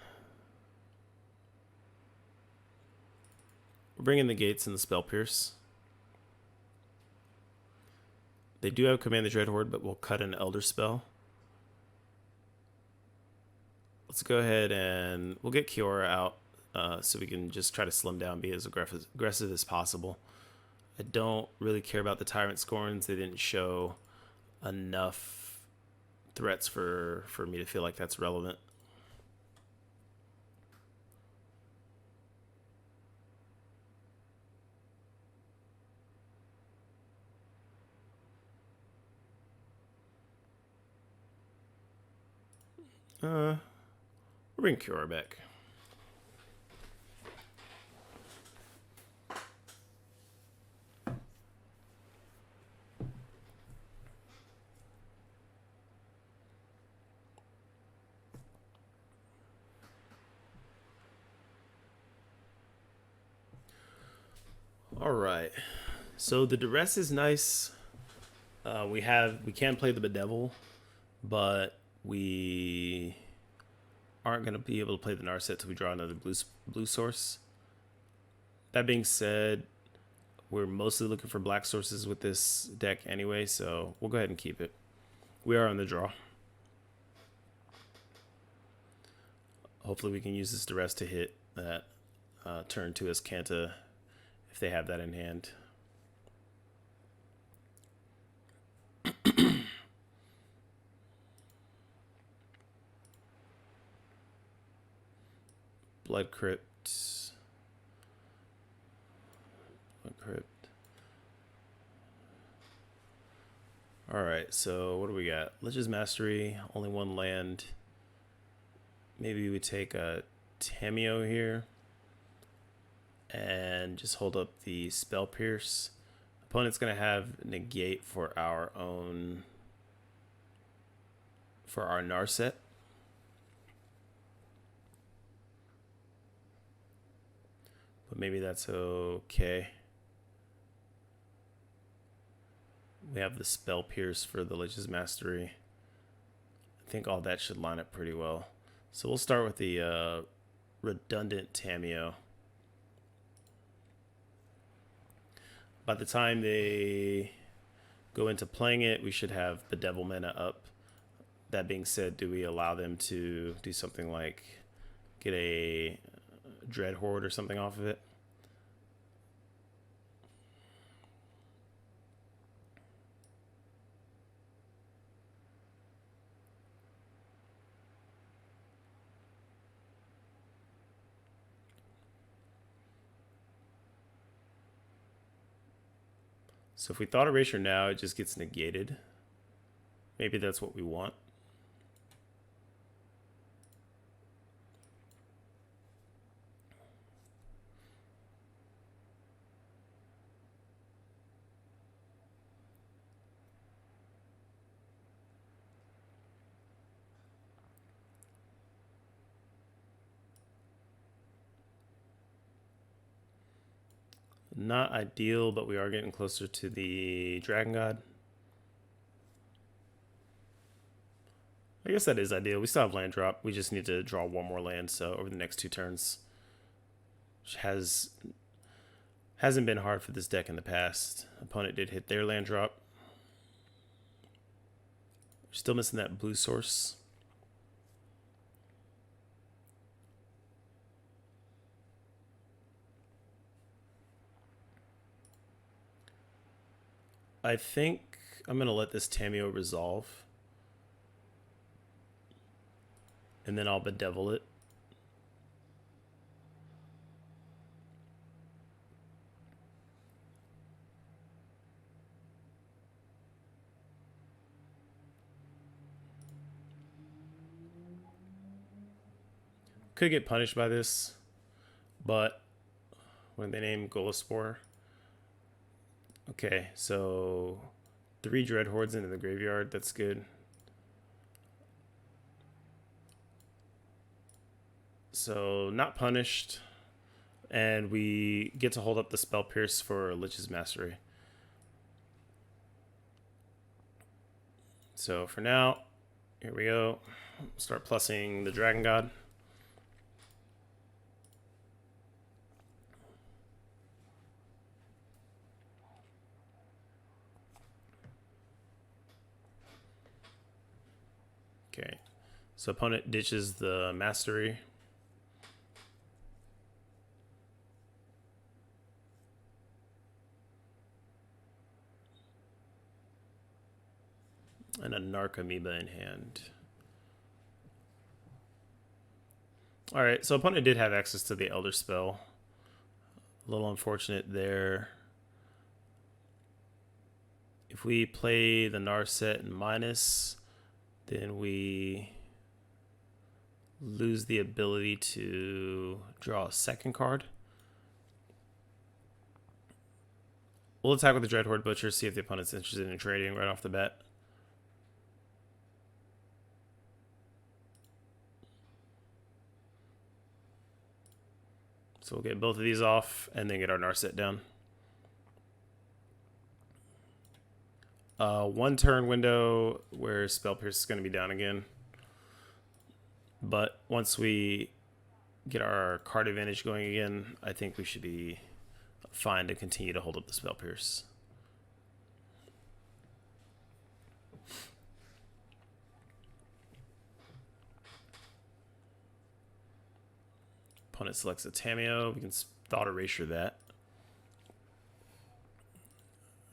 bring in the Gates and the Spell Pierce. They do have Command the Dread Horde, but we'll cut an Elder Spell. Let's go ahead and we'll get Kiora out so we can just try to slim down, be as aggressive as possible. I don't really care about the Tyrant Scorns. They didn't show enough threats for me to feel like that's relevant. We'll bring Kiora back. All right, so the duress is nice. We can play the Bedevil, but we aren't going to be able to play the Narset till we draw another blue source. That being said, we're mostly looking for black sources with this deck anyway, so we'll go ahead and keep it. We are on the draw. Hopefully we can use this duress to hit that turn 2 as Kanta if they have that in hand. Blood Crypt. Blood Crypt. Alright, so what do we got? Lich's Mastery, only one land. Maybe we take a Tameo here and just hold up the Spell Pierce. Opponent's going to have negate for our own, for our Narset. But maybe that's okay. We have the Spell Pierce for the Lich's Mastery. I think all that should line up pretty well. So we'll start with the redundant Tameo. By the time they go into playing it, we should have Bedevil mana up. That being said, do we allow them to do something like get a Dread Horde or something off of it? So if we thought Erasure now, it just gets negated. Maybe that's what we want. Not ideal, but we are getting closer to the Dragon God. I guess that is ideal. We still have land drop. We just need to draw one more land, so over the next 2 turns. Which hasn't been hard for this deck in the past. Opponent did hit their land drop. We're still missing that blue source. I think I'm going to let this Tameo resolve. And then I'll bedevil it. Could get punished by this, but when they name Golaspore. Okay, so 3 Dread Hordes into the graveyard. That's good. So not punished, and we get to hold up the Spell Pierce for Lich's Mastery. So for now, here we go. Start plussing the Dragon God. Okay, so opponent ditches the Mastery. And a Narc Amoeba in hand. Alright, so opponent did have access to the Elder Spell. A little unfortunate there. If we play the Narset and minus, then we lose the ability to draw a second card. We'll attack with the Dreadhorde Butcher, see if the opponent's interested in trading right off the bat. So we'll get both of these off and then get our Narset down. 1 turn window where Spell Pierce is going to be down again. But once we get our card advantage going again, I think we should be fine to continue to hold up the Spell Pierce. Opponent selects a Tameo. We can Thought Erasure that.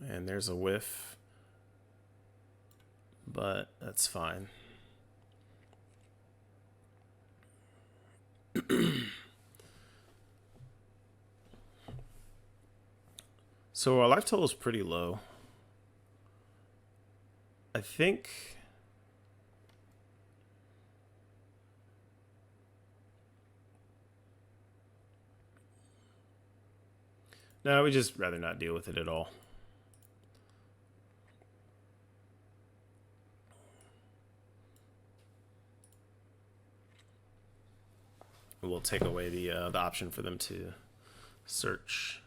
And there's a whiff. But that's fine. So our life total is pretty low. I think no, we just rather not deal with it at all. We'll take away the option for them to search.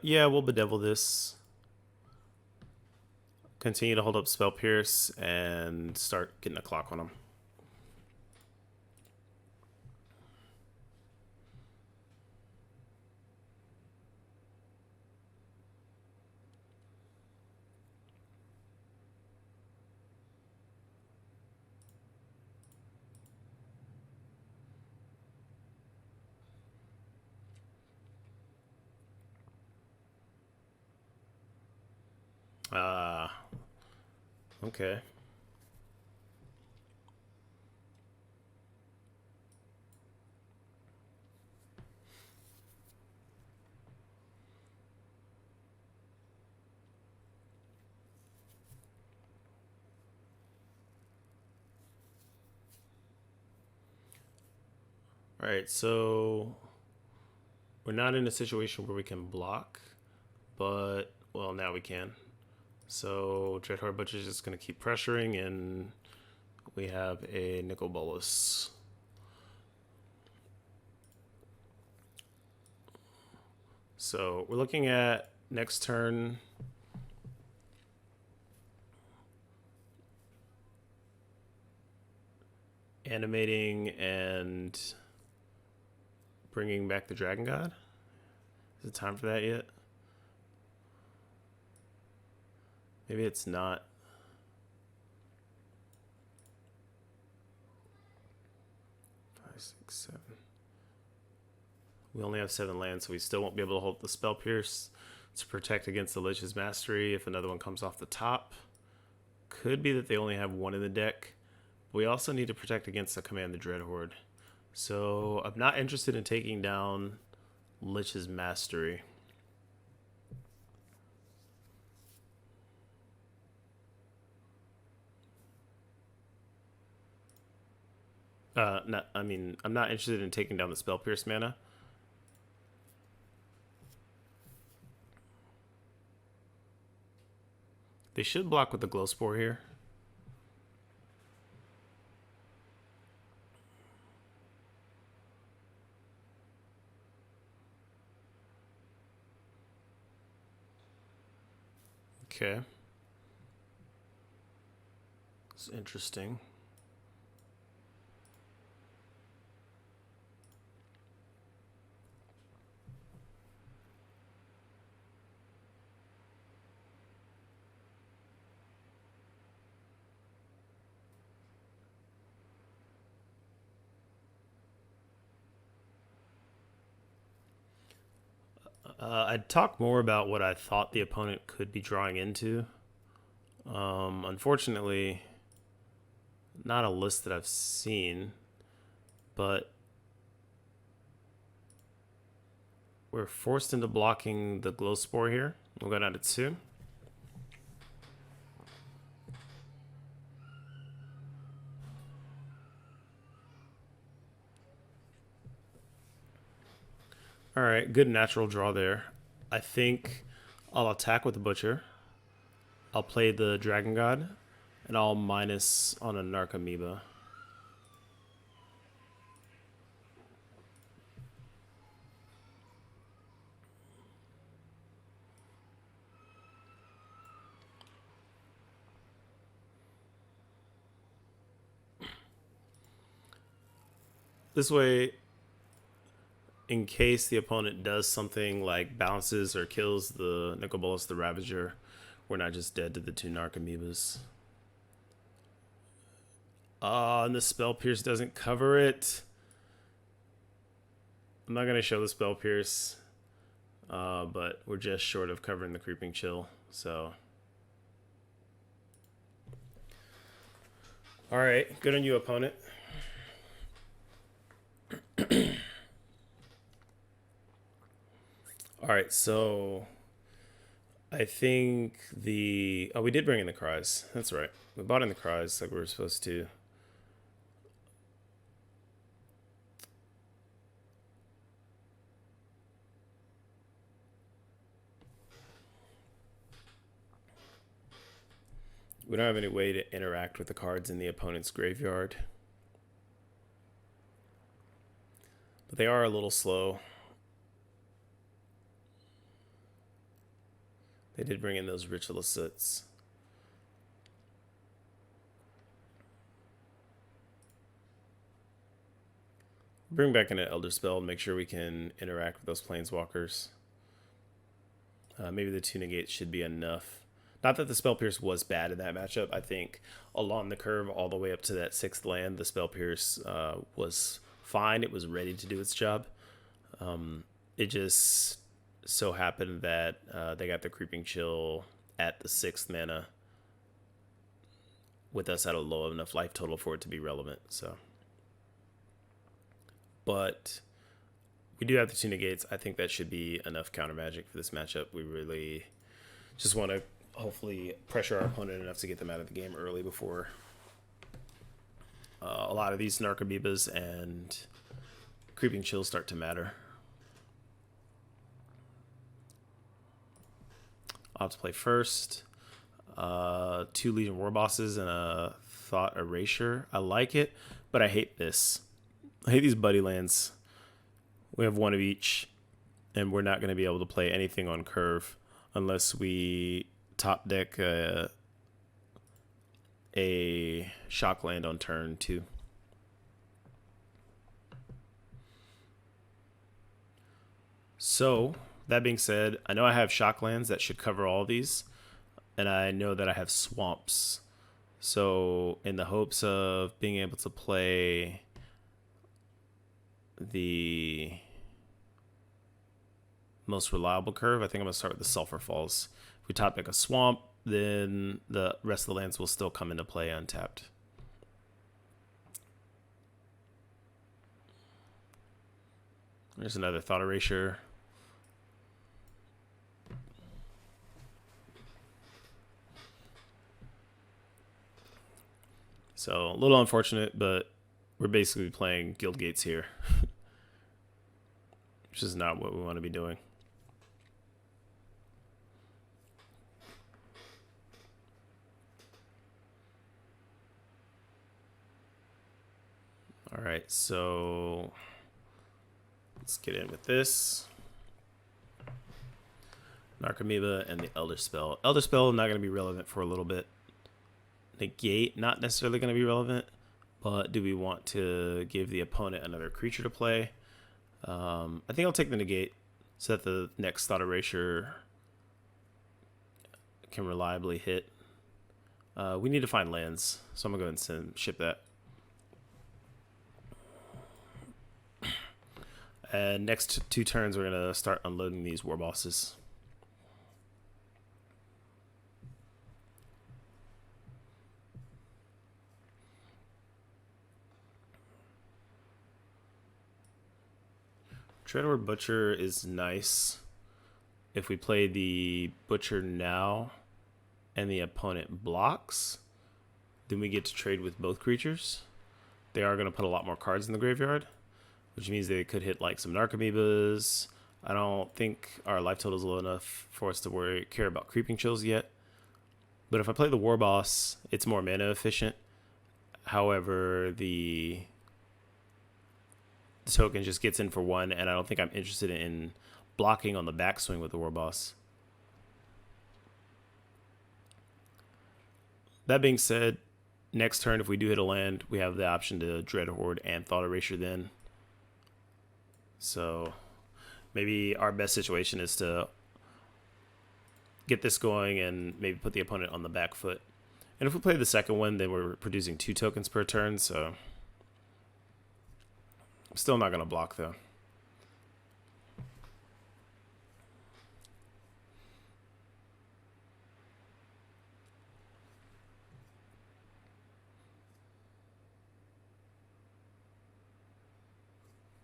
Yeah, we'll bedevil this. Continue to hold up Spell Pierce and start getting a clock on them. Okay. All right, so we're not in a situation where we can block, but, well, now we can. So Dreadhorde Butcher is just going to keep pressuring, and we have a Nicol Bolas. So we're looking at next turn. Animating and bringing back the Dragon God. Is it time for that yet? Maybe it's not. Five, six, seven. We only have 7 lands, so we still won't be able to hold the Spell Pierce to protect against the Lich's Mastery if another one comes off the top. Could be that they only have 1 in the deck. We also need to protect against the Command the Dreadhorde. So I'm not interested in taking down Lich's Mastery. I'm not interested in taking down the Spell Pierce mana. They should block with the Glow Spore here. Okay. It's interesting. I'd talk more about what I thought the opponent could be drawing into. Unfortunately, not a list that I've seen, but we're forced into blocking the Glow Spore here. We'll go down to 2. All right, good natural draw there. I think I'll attack with the Butcher. I'll play the Dragon God, and I'll minus on a Narcomoeba. This way, in case the opponent does something like bounces or kills the Nicol the Ravager, we're not just dead to the 2 Narcomoebas. And the Spell Pierce doesn't cover it. I'm not going to show the Spell Pierce, but we're just short of covering the Creeping Chill, so... Alright, good on you, opponent. Alright, so... I think the... Oh, we did bring in the Cries. That's right. We bought in the Cries like we were supposed to. We don't have any way to interact with the cards in the opponent's graveyard. But they are a little slow. They did bring in those Ritual Sits. Bring back in an Elder Spell and make sure we can interact with those Planeswalkers. Maybe the 2 negates should be enough. Not that the Spell Pierce was bad in that matchup. I think along the curve all the way up to that 6th land, the Spell Pierce was fine. It was ready to do its job. It just so happened that they got the Creeping Chill at the 6th mana with us at a low enough life total for it to be relevant. So, but we do have the 2 negates. I think that should be enough counter magic for this matchup. We really just want to hopefully pressure our opponent enough to get them out of the game early before a lot of these Narcomoebas and Creeping Chills start to matter. I'll have to play first. 2 Legion War Bosses and a Thought Erasure. I like it, but I hate this. I hate these buddy lands. We have 1 of each, and we're not going to be able to play anything on curve unless we top deck a shock land on turn 2. So, that being said, I know I have shock lands that should cover all of these. and I know that I have swamps. So in the hopes of being able to play the most reliable curve, I think I'm going to start with the Sulphur Falls. If we top deck a swamp, then the rest of the lands will still come into play untapped. There's another Thought Erasure. So a little unfortunate, but we're basically playing Guild Gates here, which is not what we want to be doing. All right, so let's get in with this. Narcomoeba and the Elder Spell. Elder Spell not going to be relevant for a little bit. Negate, not necessarily going to be relevant, but do we want to give the opponent another creature to play? I think I'll take the Negate so that the next Thought Erasure can reliably hit. We need to find lands, so I'm going to go ahead and ship that. And next 2 turns, we're going to start unloading these war bosses. Dreadhorde Butcher is nice. If we play the Butcher now and the opponent blocks, then we get to trade with both creatures. They are going to put a lot more cards in the graveyard, which means they could hit like some Narcomoebas. I don't think our life total is low enough for us to care about Creeping Chills yet. But if I play the War Boss, it's more mana efficient. However, the token just gets in for 1, and I don't think I'm interested in blocking on the backswing with the War Boss. That being said, next turn, if we do hit a land, we have the option to Dreadhorde and Thought Erasure then. So maybe our best situation is to get this going and maybe put the opponent on the back foot. And if we play the second one, then we're producing 2 tokens per turn, so I'm still not going to block though.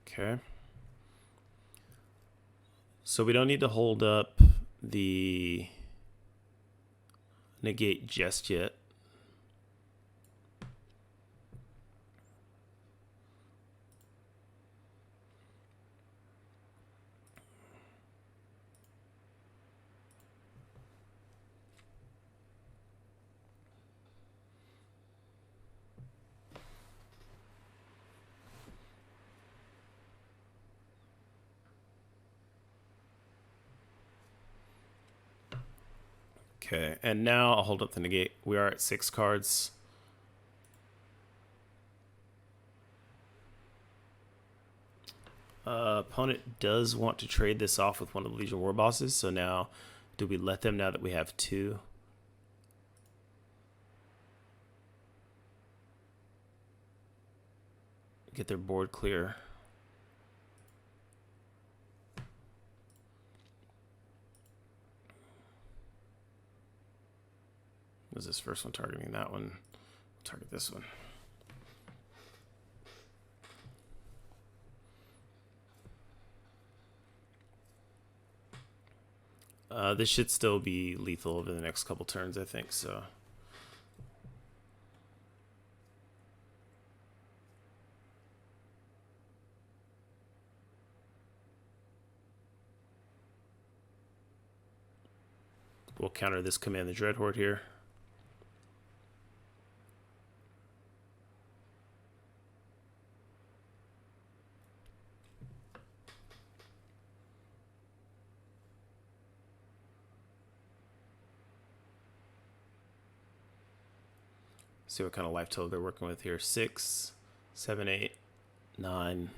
Okay. So we don't need to hold up the negate just yet. Okay, and now I'll hold up the negate. We are at 6 cards. Opponent does want to trade this off with one of the Legion War Bosses, so now do we let them now that we have 2? Get their board clear. Was this first one targeting that one? Target this one. This should still be lethal over the next couple turns, I think, so. We'll counter this command the Dreadhorde here. See what kind of life total they're working with here. 6, 7, 8, 9.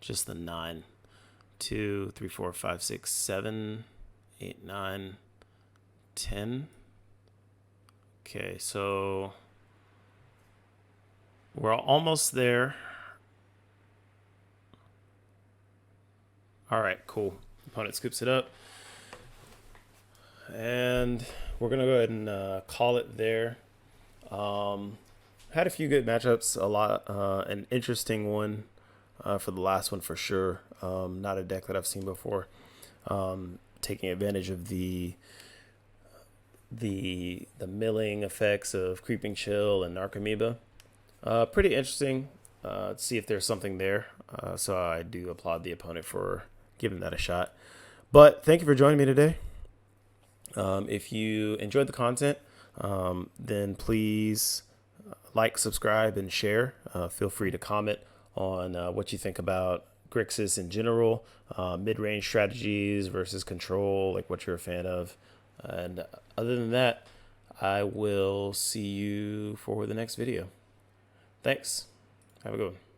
Just the 9. 2, 3, 4, 5, 6, 7, 8, 9, 10. Okay, so we're almost there. All right, cool. Opponent scoops it up. And we're going to go ahead and call it there. Had a few good matchups, an interesting one for the last one for sure. Not a deck that I've seen before. Taking advantage of the milling effects of Creeping Chill and Narcomoeba. Pretty interesting. See if there's something there. So I do applaud the opponent for giving that a shot. But thank you for joining me today. If you enjoyed the content, then please like, subscribe, and share. Feel free to comment on what you think about Grixis in general, mid-range strategies versus control, like what you're a fan of. And other than that, I will see you for the next video. Thanks. Have a good one.